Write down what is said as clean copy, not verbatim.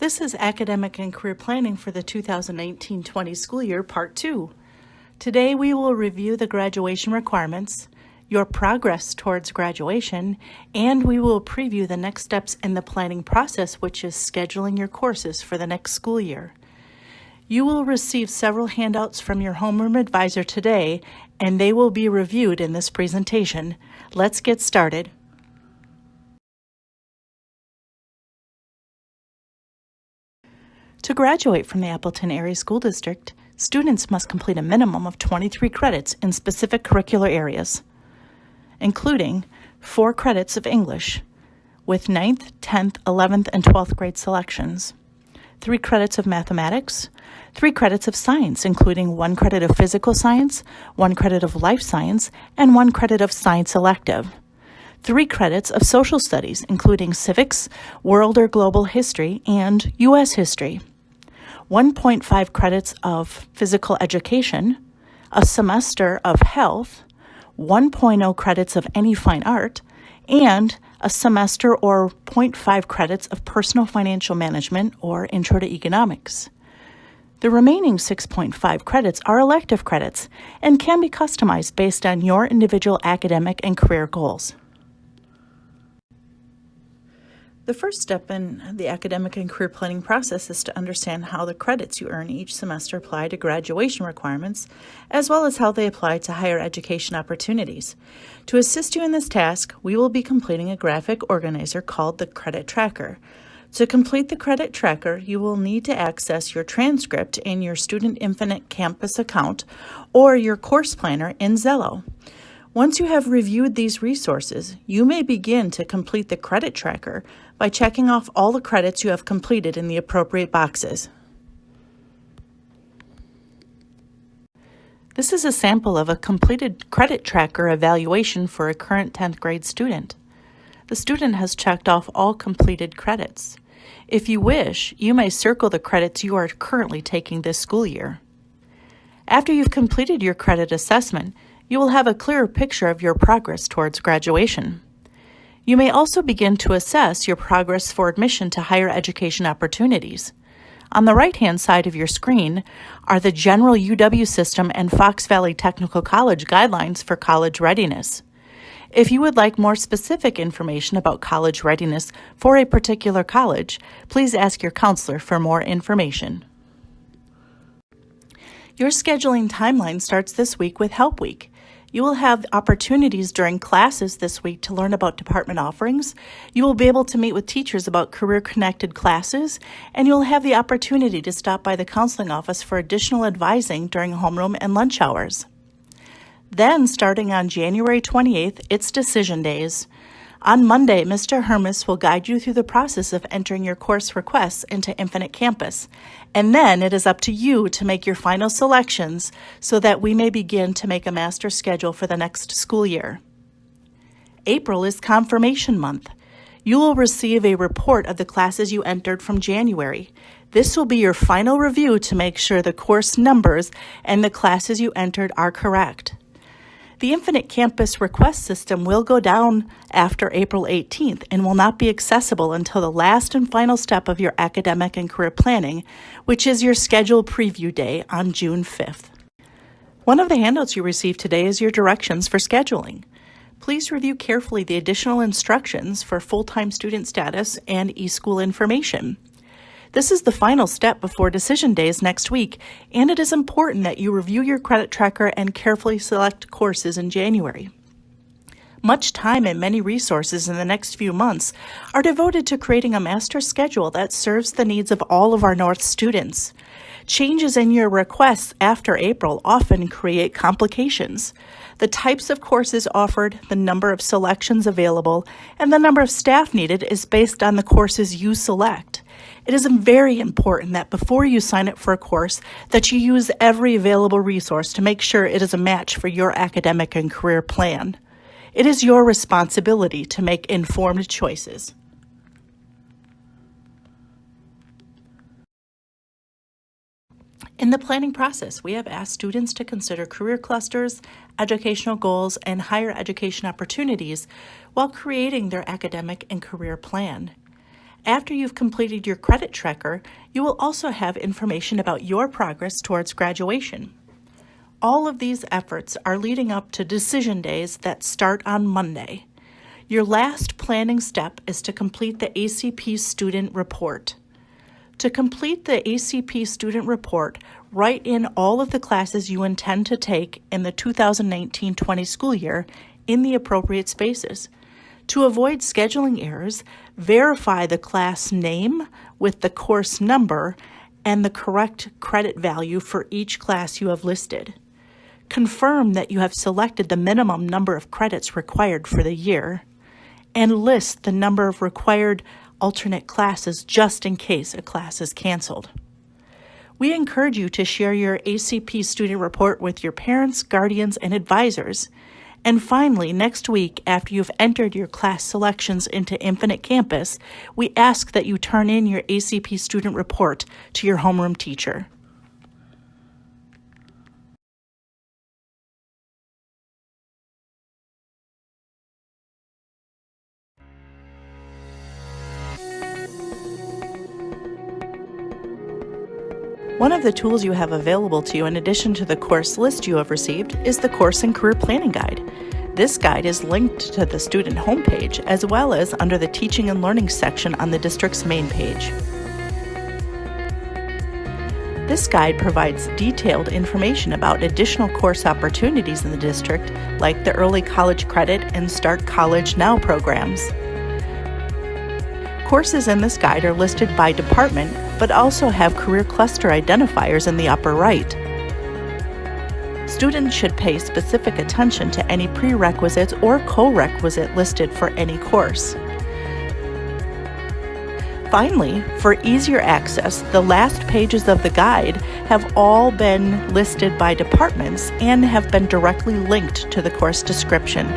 This is Academic and Career Planning for the 2019-20 school year, Part 2. Today we will review the graduation requirements, your progress towards graduation, and we will preview the next steps in the planning process, which is scheduling your courses for the next school year. You will receive several handouts from your homeroom advisor today, and they will be reviewed in this presentation. Let's get started. To graduate from the Appleton Area School District, students must complete a minimum of 23 credits in specific curricular areas, including 4 credits of English, with 9th, 10th, 11th, and 12th grade selections, 3 credits of mathematics, 3 credits of science, including 1 credit of physical science, 1 credit of life science, and 1 credit of science elective, 3 credits of social studies, including civics, world or global history, and U.S. history, 1.5 credits of physical education, a semester of health, 1.0 credits of any fine art, and a semester or 0.5 credits of personal financial management or intro to economics. The remaining 6.5 credits are elective credits and can be customized based on your individual academic and career goals. The first step in the academic and career planning process is to understand how the credits you earn each semester apply to graduation requirements, as well as how they apply to higher education opportunities. To assist you in this task, we will be completing a graphic organizer called the Credit Tracker. To complete the Credit Tracker, you will need to access your transcript in your Student Infinite Campus account or your course planner in Zello. Once you have reviewed these resources, you may begin to complete the Credit Tracker by checking off all the credits you have completed in the appropriate boxes. This is a sample of a completed Credit Tracker evaluation for a current 10th grade student. The student has checked off all completed credits. If you wish, you may circle the credits you are currently taking this school year. After you've completed your credit assessment, you will have a clearer picture of your progress towards graduation. You may also begin to assess your progress for admission to higher education opportunities. On the right-hand side of your screen are the general UW system and Fox Valley Technical College guidelines for college readiness. If you would like more specific information about college readiness for a particular college, please ask your counselor for more information. Your scheduling timeline starts this week with Help Week. You will have opportunities during classes this week to learn about department offerings. You will be able to meet with teachers about career-connected classes, and you'll have the opportunity to stop by the counseling office for additional advising during homeroom and lunch hours. Then, starting on January 28th, it's decision days. On Monday, Mr. Hermes will guide you through the process of entering your course requests into Infinite Campus, and then it is up to you to make your final selections so that we may begin to make a master schedule for the next school year. April is Confirmation Month. You will receive a report of the classes you entered from January. This will be your final review to make sure the course numbers and the classes you entered are correct. The Infinite Campus request system will go down after April 18th and will not be accessible until the last and final step of your academic and career planning, which is your schedule preview day on June 5th. One of the handouts you received today is your directions for scheduling. Please review carefully the additional instructions for full-time student status and eSchool information. This is the final step before decision days next week, and it is important that you review your credit tracker and carefully select courses in January. Much time and many resources in the next few months are devoted to creating a master schedule that serves the needs of all of our North students. Changes in your requests after April often create complications. The types of courses offered, the number of selections available, and the number of staff needed is based on the courses you select. It is very important that before you sign up for a course that you use every available resource to make sure it is a match for your academic and career plan. It is your responsibility to make informed choices. In the planning process, we have asked students to consider career clusters, educational goals, and higher education opportunities while creating their academic and career plan. After you've completed your credit tracker, you will also have information about your progress towards graduation. All of these efforts are leading up to decision days that start on Monday. Your last planning step is to complete the ACP student report. To complete the ACP student report, write in all of the classes you intend to take in the 2019-20 school year in the appropriate spaces. To avoid scheduling errors, verify the class name with the course number and the correct credit value for each class you have listed. Confirm that you have selected the minimum number of credits required for the year, and list the number of required alternate classes just in case a class is canceled. We encourage you to share your ACP student report with your parents, guardians, and advisors. And finally, next week, after you've entered your class selections into Infinite Campus, we ask that you turn in your ACP student report to your homeroom teacher. One of the tools you have available to you in addition to the course list you have received is the Course and Career Planning Guide. This guide is linked to the student homepage as well as under the Teaching and Learning section on the district's main page. This guide provides detailed information about additional course opportunities in the district, like the Early College Credit and Start College Now programs. Courses in this guide are listed by department, but also have career cluster identifiers in the upper right. Students should pay specific attention to any prerequisites or co-requisite listed for any course. Finally, for easier access, the last pages of the guide have all been listed by departments and have been directly linked to the course description.